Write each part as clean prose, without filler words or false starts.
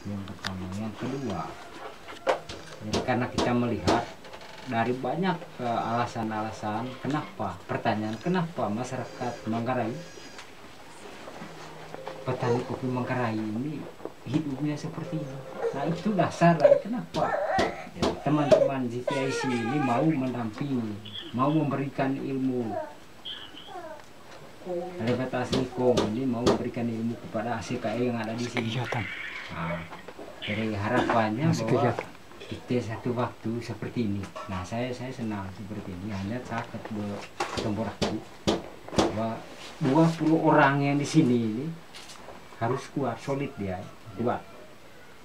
yang pertama. Yang kedua, jadi karena kita melihat dari banyak alasan-alasan kenapa, pertanyaan kenapa masyarakat Manggarai, petani kopi Manggarai ini hidupnya seperti ini. Nah itu dasar kenapa teman-teman GPIC ini mau mendampingi, mau memberikan ilmu. Lewat Asnikom ini mau memberikan ilmu kepada ACKE yang ada di sini. Nah, jadi harapannya bahwa kita satu waktu seperti ini. Nah saya senang seperti ini. Hanya saya ketemu bahwa 20 orang yang di sini ini harus kuat, solid dia, kuat.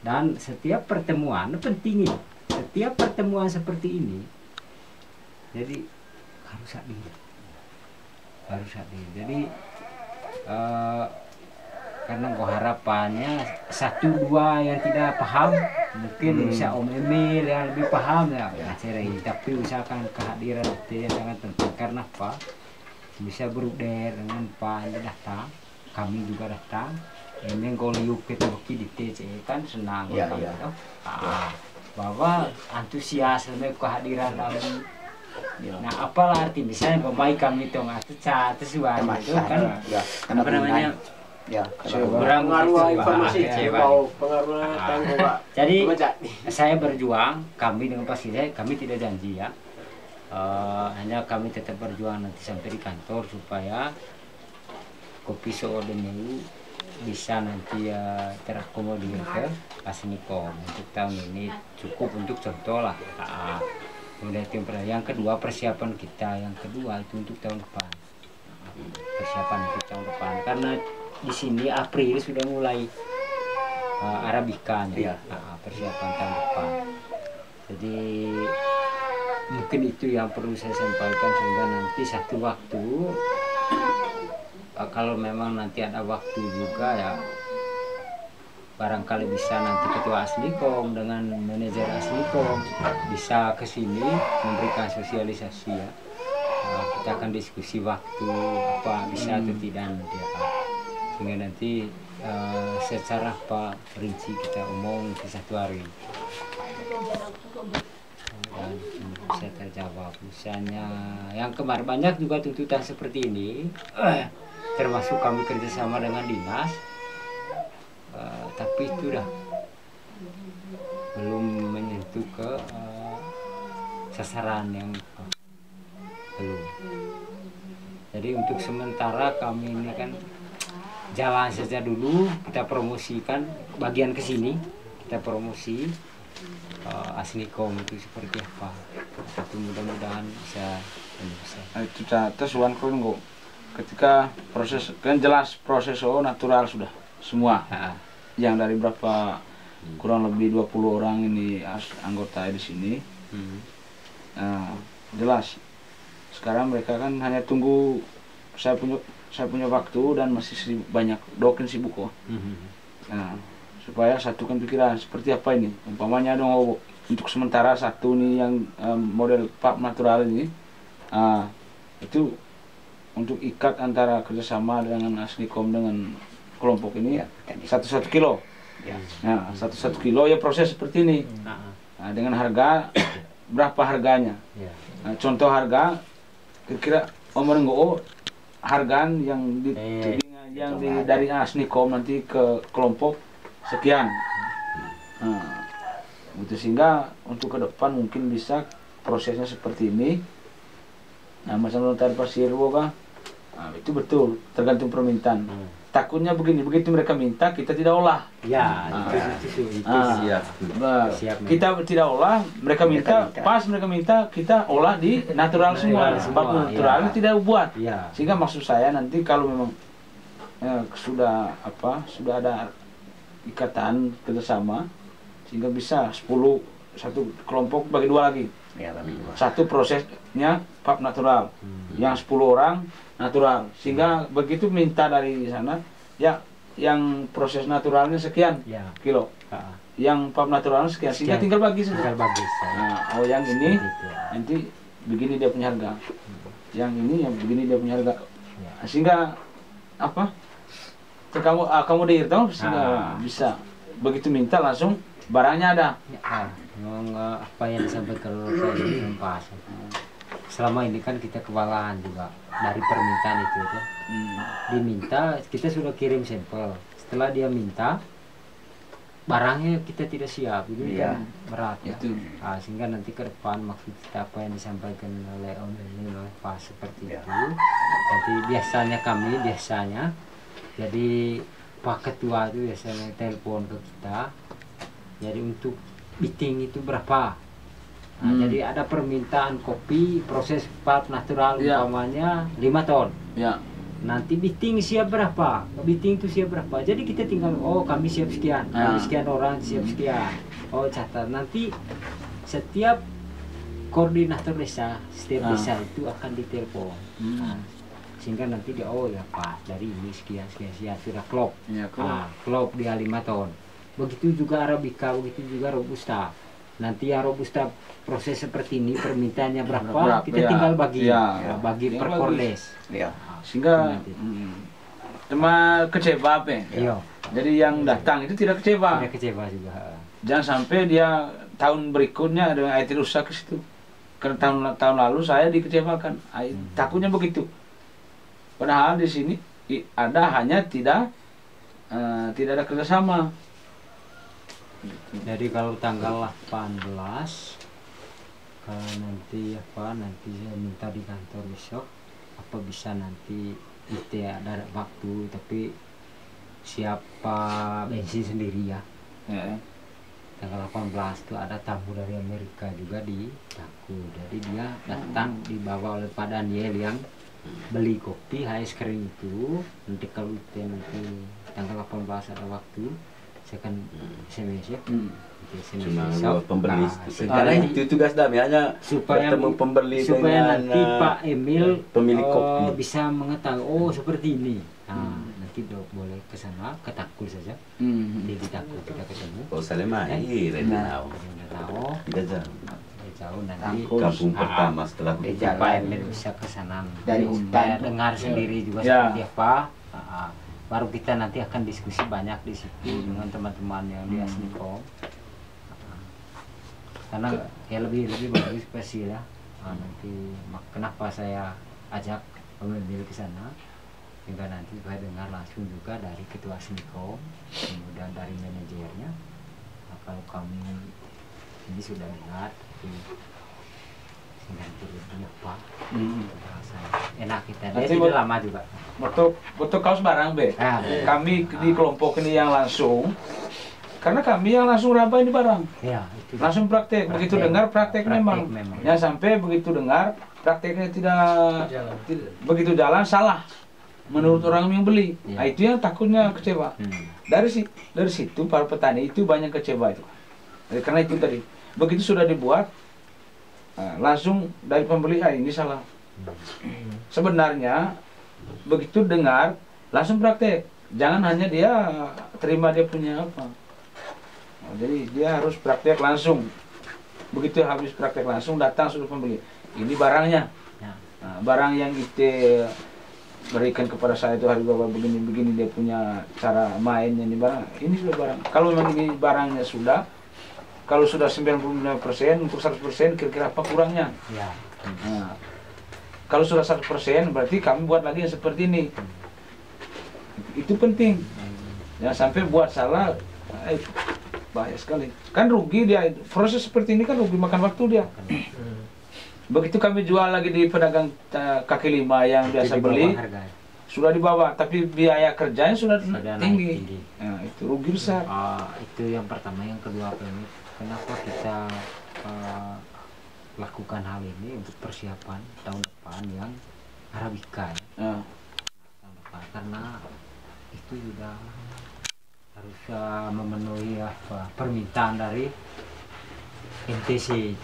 Dan setiap pertemuan penting ini. Setiap pertemuan seperti ini, jadi harus hadir. Jadi karena harapannya 1-2 yang tidak paham mungkin bisa Om Emil yang lebih paham ya acara ini, tapi usahakan kehadiran itu sangat penting. Karena apa, bisa beruder dengan Pak yang datang, kami juga datang. Ini goliuk kita bagi di TC kan senang ya. Bahwa antusias dengan kehadiran kami. Nah, apalah arti misalnya pemain kami itu nggak sesuai itu kan apa namanya pengaruh informasi pengaruh jadi saya berjuang, kami dengan pasti kami tidak janji ya, hanya kami tetap berjuang nanti sampai di kantor supaya kopi Soodemelu bisa nanti terakomodir ke Asnikom untuk tahun ini, cukup untuk contoh lah. Kemudian yang kedua persiapan kita, yang kedua itu untuk tahun depan, persiapan untuk tahun depan karena di sini April sudah mulai Arabica ya. Persiapan tahun depan. Jadi mungkin itu yang perlu saya sampaikan sehingga nanti satu waktu kalau memang nanti ada waktu juga ya barangkali bisa nanti ketua Asnikom dengan manajer Asnikom bisa ke sini memberikan sosialisasi ya. Kita akan diskusi waktu apa bisa atau tidak nanti ya. Sehingga nanti secara rinci kita omong di satu hari dan bisa terjawab. Misalnya yang kemarin banyak juga tuntutan seperti ini, termasuk kami kerjasama dengan dinas. Tapi itu dah belum menyentuh ke sasaran yang belum. Jadi untuk sementara kami ini kan jalan saja dulu, kita promosikan bagian ke sini, kita promosi Asnikom itu seperti apa. Tapi mudah-mudahan bisa. Itu terus Wan Krungo ketika proses kan jelas proses natural sudah semua. Yang dari berapa kurang lebih 20 orang ini anggota di sini. Nah, jelas sekarang mereka kan hanya tunggu saya punya waktu dan masih banyak dokin sibuk kok. Nah, supaya satukan pikiran seperti apa ini umpamanya dong untuk sementara satu nih yang model pub natural ini itu untuk ikat antara kerjasama dengan Asnikom dengan kelompok ini 1 kilo. Nah, 1 kilo ya proses seperti ini. Nah, dengan harga berapa harganya? Nah, contoh harga kira-kira Omrenggo hargaan yang dari Asnikom nanti ke kelompok sekian. Nah, itu sehingga untuk ke depan mungkin bisa prosesnya seperti ini. Nah, masalah notar pasirwo kah? Nah, itu betul tergantung permintaan. Takutnya begini, begitu mereka minta kita tidak olah. Ya, itu siap. Kita tidak olah, mereka minta, pas mereka minta kita olah di natural semua. Sebab natural tidak buat. Sehingga maksud saya nanti kalau memang sudah ada ikatan kerjasama sehingga bisa satu kelompok bagi 2 lagi. Satu prosesnya pub natural, yang 10 orang natural, sehingga begitu minta dari sana ya yang proses naturalnya sekian kilo, yang pub naturalnya sekian, sehingga tinggal bagi saja. Nah, yang ini nanti begini dia punya harga, yang ini yang begini dia punya harga, sehingga apa? Kamu sehingga bisa begitu minta langsung barangnya ada. Ya, memang apa yang disampaikan oleh ini pas. Selama ini kan kita kewalahan juga dari permintaan itu. Diminta, kita sudah kirim sampel. Setelah dia minta, barangnya kita tidak siap, itu kan berat ya. Nah, sehingga nanti ke depan maksud kita apa yang disampaikan oleh Om ini pas seperti itu. Nanti biasanya jadi Pak Ketua itu biasanya telepon ke kita. Jadi untuk biting itu berapa? Nah, jadi ada permintaan kopi proses pulp natural umpamanya 5 ton. Nanti biting siap berapa? Biting itu siap berapa? Jadi kita tinggal kami siap sekian, kami sekian orang siap sekian. Catat nanti setiap koordinator desa setiap desa itu akan ditelepon. Nah, sehingga nanti dia ya Pak dari ini sekian sudah klop. Klop dia 5 ton. Begitu juga Arabica, begitu juga Robusta. Nanti ya Robusta proses seperti ini permintaannya berapa? Kita tinggal bagi per kordes. Sehingga cuma kecewa apa? Jadi yang datang itu tidak kecewa. Tidak kecewa juga. Jangan sampai dia tahun berikutnya dengan IT rusak ke situ. Karena tahun lalu saya dikecewakan. Takutnya begitu. Padahal di sini ada hanya tidak ada kerjasama. Jadi kalau tanggal 18 nanti saya minta di kantor besok apa bisa nanti itu ada waktu tapi siapa bensin sendiri ya. Tanggal 18 itu ada tamu dari Amerika juga di Taku. Jadi dia datang dibawa oleh Pak Daniel yang beli kopi es krim itu. Nanti kalau itu nanti tanggal 18 ada waktu saya akan SMS ya. Pembeli. Karena itu tugas kami hanya supaya bertemu pembeli supaya nanti Pak Emil pemilik kopi bisa mengetahui seperti ini. Nah, nanti boleh ke sana ke Takul saja. Di Takul kita ketemu. Salemah Renau. Jauh nanti kampung pertama setelah Pak Emil bisa ke sana. Dari hutan dengar sendiri juga seperti apa. Baru kita nanti akan diskusi banyak di situ dengan teman-teman yang di Asnikom. Karena ya lebih bagus spesial ya. Nanti kenapa saya ajak pemimpin ke sana? Hingga nanti saya dengar langsung juga dari ketua Asnikom, kemudian dari manajernya. Nah, kalau kami ini sudah dengar, nanti apa? Enak kita. Dia tidak lama juga. Betul kaos barang kami di kelompok ini yang langsung. Karena kami yang langsung raba ini barang. Langsung praktek. Begitu dengar praktek memang. Ya sampai begitu dengar prakteknya tidak begitu jalan salah. Menurut orang yang beli. Nah, itu yang takutnya kecewa. Dari situ para petani itu banyak kecewa itu. Karena itu tadi. Begitu sudah dibuat langsung dari pembeli ini salah. Sebenarnya begitu dengar langsung praktek. Jangan hanya dia terima dia punya apa. Jadi dia harus praktek langsung. Begitu habis praktek langsung datang sudah pembeli. Ini barangnya. Nah, barang yang kita berikan kepada saya itu hari bahwa begini dia punya cara mainnya ini barang. Ini sudah barang. Kalau memang ini barangnya sudah, kalau sudah 99% untuk 100% kira-kira apa kurangnya? Nah, kalau sudah 100% berarti kami buat lagi yang seperti ini. Itu penting. Jangan sampai buat salah. Bahaya sekali. Kan rugi dia. Proses seperti ini kan rugi makan waktu dia. Begitu kami jual lagi di pedagang kaki lima yang biasa beli, sudah dibawa, tapi biaya kerjanya sudah tinggi. Nah, itu rugi besar. Itu yang pertama. Yang kedua, kenapa kita lakukan hal ini untuk persiapan tahun depan yang Arabica. Tahun depan, karena itu sudah harus memenuhi permintaan dari NTC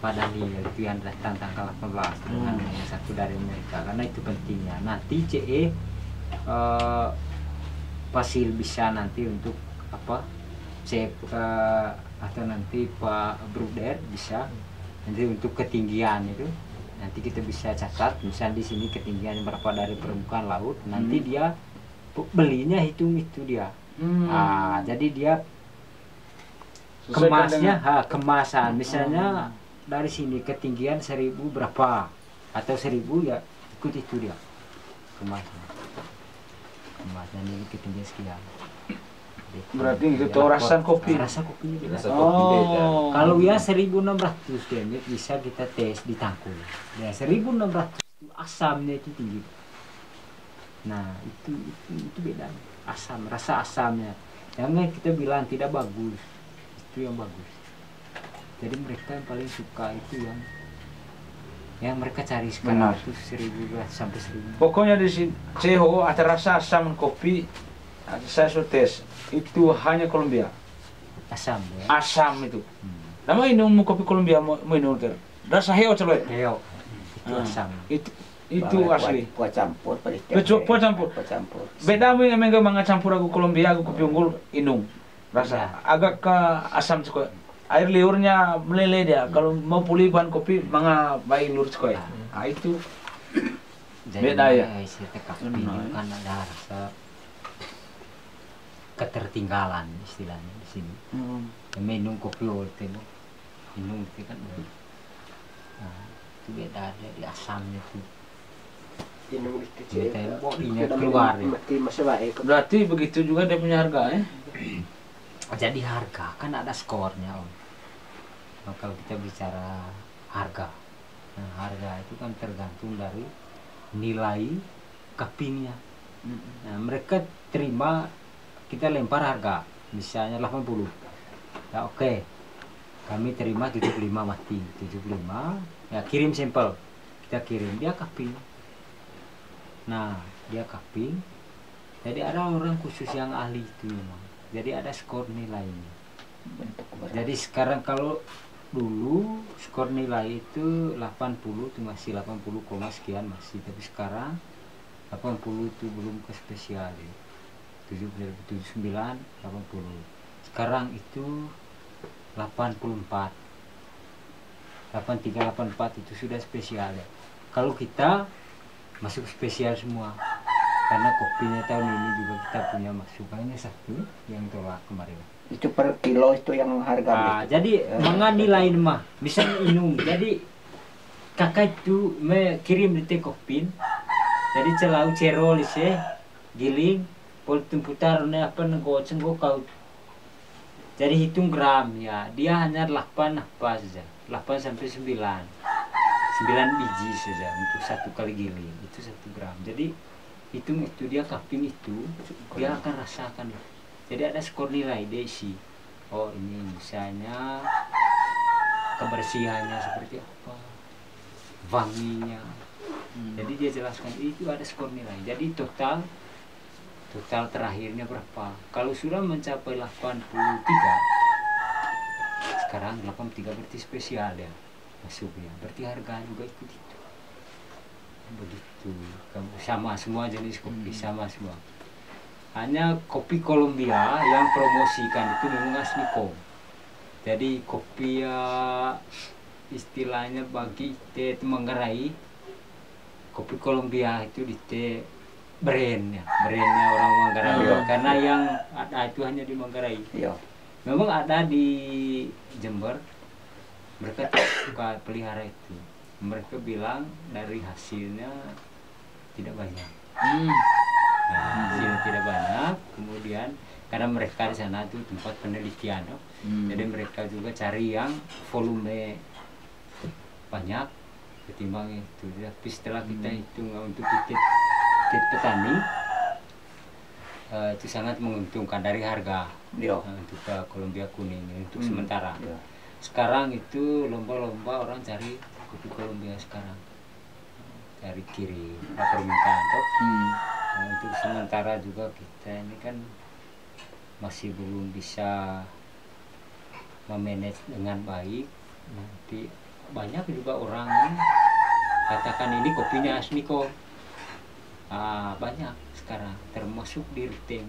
Pak Daniel itu yang datang tanggal 18 dengan yang satu dari mereka, karena itu pentingnya. Nanti CE Pasil bisa nanti untuk apa atau nanti Pak Bruder bisa nanti untuk ketinggian itu nanti kita bisa catat misalnya di sini ketinggian berapa dari permukaan laut, nanti dia belinya hitung itu dia Jadi dia Sesuaikan kemasnya, dengan- kemasan. Misalnya dari sini ketinggian 1000 berapa atau 1000 ya ikut itu dia kemasnya. Kemasan ini ketinggian sekian. Berarti itu tuh rasan kopi. Rasa kopinya beda. Rasa kopi beda. Kalau ya 1600 demi bisa kita tes di tangkul. Ya 1600 itu asamnya itu tinggi. Nah itu beda. Asam, rasa asamnya. Jangan kita bilang tidak bagus. Itu yang bagus. Jadi mereka yang paling suka itu yang mereka cari sekarang Benar. itu 1000 sampai 1000. Pokoknya di sini CEO ada rasa asam kopi. Saya sudah tes itu hanya Kolombia. Asam ya. Asam itu. Nama minum kopi Kolombia mau minum ter. Rasa heo coba. Heo. Itu Ah. asam. Itu asli. Buat campur pada Buat campur. Buat campur. Beda mu yang mengga manga campur aku Kolombia aku kopi unggul inung. Rasa agak ke asam cukup. Air liurnya meleleh dia. Kalau mau pulih bahan kopi manga bayi lur cukup. Ah itu Jadi beda ya. Isi kopi ini kan ada rasa ketertinggalan istilahnya di sini. Minum kopi olte minum itu kan. Nah, itu beda ada di asamnya tuh. Inung itu Kita bodinya keluar ya. mati masa baik. berarti begitu juga dia punya harga ya. Jadi harga kan ada skornya Om. Nah, kalau kita bicara harga, nah harga itu kan tergantung dari nilai kapingnya. Nah, mereka terima kita lempar harga, misalnya 80. Ya oke, kami terima 75 mati, 75. Ya kirim sampel, kita kirim dia kaping. Nah dia kaping. Jadi ada orang khusus yang ahli itu memang. Jadi ada skor nilainya. Jadi sekarang kalau dulu skor nilai itu 80 itu masih 80, sekian masih, tapi sekarang 80 itu belum ke spesial ya. 79, 80. Sekarang itu 84. 83, 84 itu sudah spesial ya. Kalau kita masuk spesial semua. Karena kopinya tahun ini juga kita punya masukannya satu yang tolak kemarin. Itu per kilo itu yang harga. Jadi manga nilai mah misalnya inung. Jadi kakak itu kirim di tekopin. Jadi celau cerol ise giling pol temputar apa ngoceng kau. Jadi hitung gram ya. Dia hanya 8 apa saja. 8 sampai 9. 9 biji saja untuk satu kali giling. Itu 1 gram. Jadi hitung itu dia kaping itu dia akan rasakan. Jadi ada skor nilai desi. Oh ini misalnya kebersihannya seperti apa, wanginya. Jadi dia jelaskan itu ada skor nilai. Jadi total terakhirnya berapa? Kalau sudah mencapai 83, sekarang 83 berarti spesial ya masuknya. Berarti harga juga ikut itu. Begitu. Sama semua jenis kopi sama semua. Hanya kopi Kolombia yang promosikan itu memang asli kom. Jadi kopi istilahnya bagi teh Manggarai, kopi Kolombia itu di teh brandnya orang Manggarai. Karena yang ada itu hanya di Manggarai. Memang ada di Jember, mereka suka pelihara itu. Mereka bilang dari hasilnya tidak banyak. Hasilnya tidak banyak, kemudian karena mereka di sana itu tempat penelitian, jadi mereka juga cari yang volume banyak ketimbang itu. Tapi setelah kita hitung untuk titik petani, itu sangat menguntungkan dari harga untuk Kolombia kuning untuk sementara. Sekarang itu lomba-lomba orang cari kopi Kolombia sekarang, cari kirim permintaan tuh. Untuk sementara juga kita ini kan masih belum bisa memanage dengan baik. Nanti banyak juga orang yang katakan ini kopinya asli kok. Banyak sekarang termasuk di Ruteng.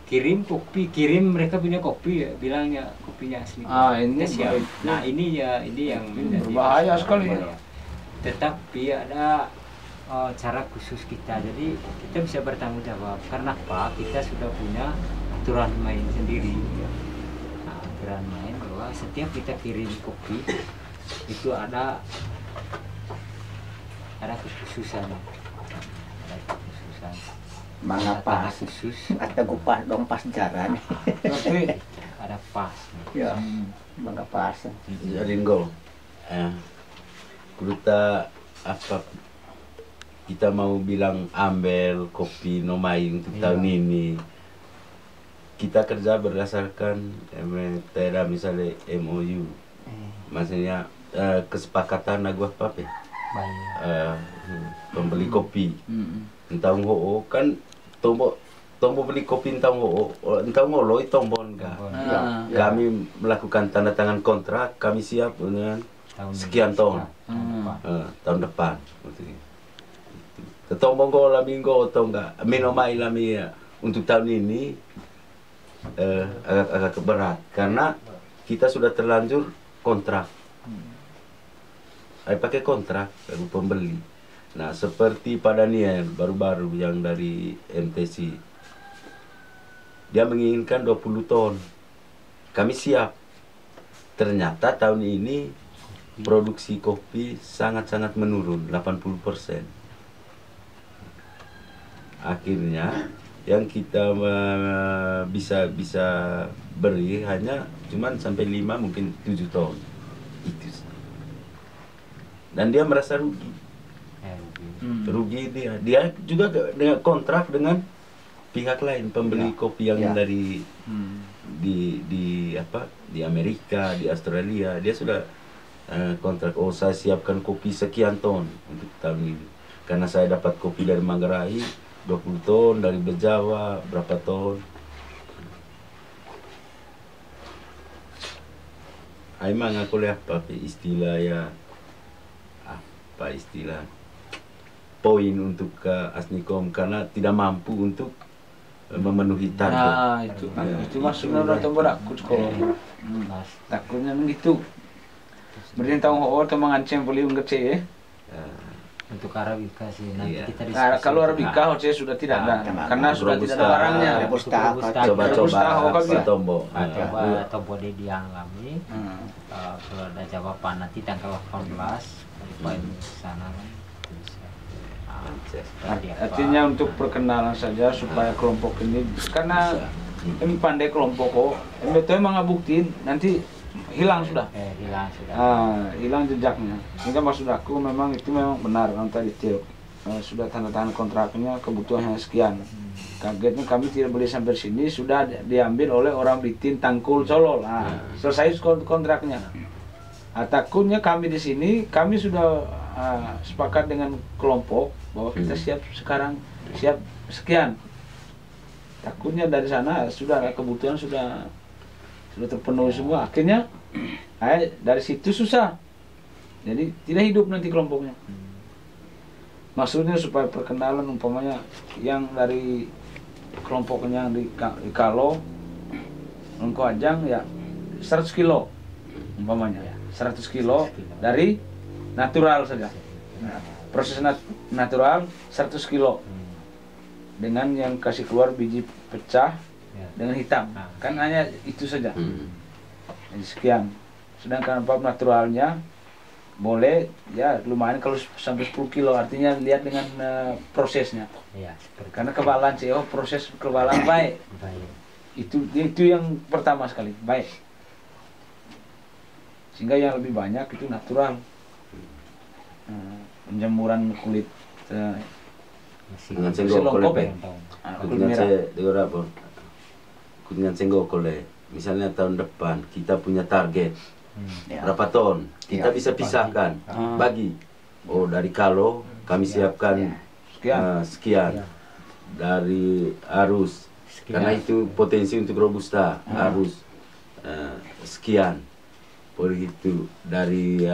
Kirim kopi, mereka punya kopi ya, bilangnya kopinya asli. Ini siap. Nah ini yang berbahaya sekali ya. Tetapi ada cara khusus kita. Jadi kita bisa bertanggung jawab. Karena apa? Kita sudah punya aturan main sendiri. Ya. Nah, aturan main bahwa setiap kita kirim kopi itu ada kekhususan. Ada kekhususan. Mengapa khusus atau kupas dong pas jalan. Berarti ada pas. Ya, mengapa? Ringo, kita apa kita mau bilang ambil kopi Nomain untuk tahun ini, kita kerja berdasarkan misalnya MOU, maksudnya kesepakatan agua apa pembeli kopi. Entah kan tombo beli kopi entah ngoloi tombon ka. Kami melakukan tanda tangan kontrak, kami siap dengan sekian tahun. Tahun depan. Tombong ko minggu atau enggak minomai lami untuk tahun ini agak berat karena kita sudah terlanjur kontrak. Pakai kontrak pembeli. Nah, seperti Pak Daniel baru-baru yang dari MTC, dia menginginkan 20 ton. Kami siap. Ternyata tahun ini produksi kopi sangat-sangat menurun, 80%. Akhirnya yang kita bisa beri hanya cuman sampai 5 mungkin 7 ton. Itu. Dan dia merasa rugi. Rugi dia juga dengan kontrak dengan pihak lain pembeli kopi yang dari di Amerika, di Australia. Dia sudah kontrak, saya siapkan kopi sekian ton untuk tahun ini karena saya dapat kopi dari Manggarai 20 ton, dari Bejawa berapa ton. Emang aku lihat apa istilah poin untuk ke Asnikom karena tidak mampu untuk memenuhi target. Nah, itu maksudnya udah tombol aku sekolah. Takutnya begitu. Berarti tahu atau mengancam beli ngece ya. Untuk Arabica sih nanti kita Nah, kalau Arabica saya sudah tidak ada karena sudah tidak ada barangnya. Coba tombo. Coba tombo di diang kami. Kalau ada jawaban nanti tanggal 18 poin sana kan. Artinya untuk perkenalan saja supaya kelompok ini karena ini pandai kelompok kok, ini tuh emang buktiin nanti hilang sudah. Hilang jejaknya. Sehingga maksud aku memang itu memang benar kan tadi sudah tanda tangan kontraknya kebutuhannya sekian. Kagetnya kami tidak boleh sampai sini sudah diambil oleh orang Blitin Tangkul Colol. Selesai kontraknya. Takutnya kami di sini kami sudah sepakat dengan kelompok bahwa kita siap sekarang siap sekian. Takutnya dari sana sudah kebutuhan sudah terpenuhi semua. Akhirnya dari situ susah. Jadi tidak hidup nanti kelompoknya. Maksudnya supaya perkenalan umpamanya yang dari kelompoknya di Kalo Lengko Ajang ya 100 kilo umpamanya ya 100 kilo dari natural saja. Proses natural 100 kilo dengan yang kasih keluar biji pecah dengan hitam kan hanya itu saja. Jadi sekian. Sedangkan pulp naturalnya boleh ya lumayan kalau sampai 10 kilo artinya lihat dengan prosesnya. Karena kebalan CEO proses kebalan baik. Itu yang pertama sekali baik. Sehingga yang lebih banyak itu natural. Penjemuran kulit dengan senggol kulit dengan senggol kulit. Misalnya tahun depan kita punya target berapa ton, kita bisa pisahkan bagi. Dari Kalo kami siapkan sekian, dari Arus karena itu potensi untuk Robusta Arus sekian. Itu dari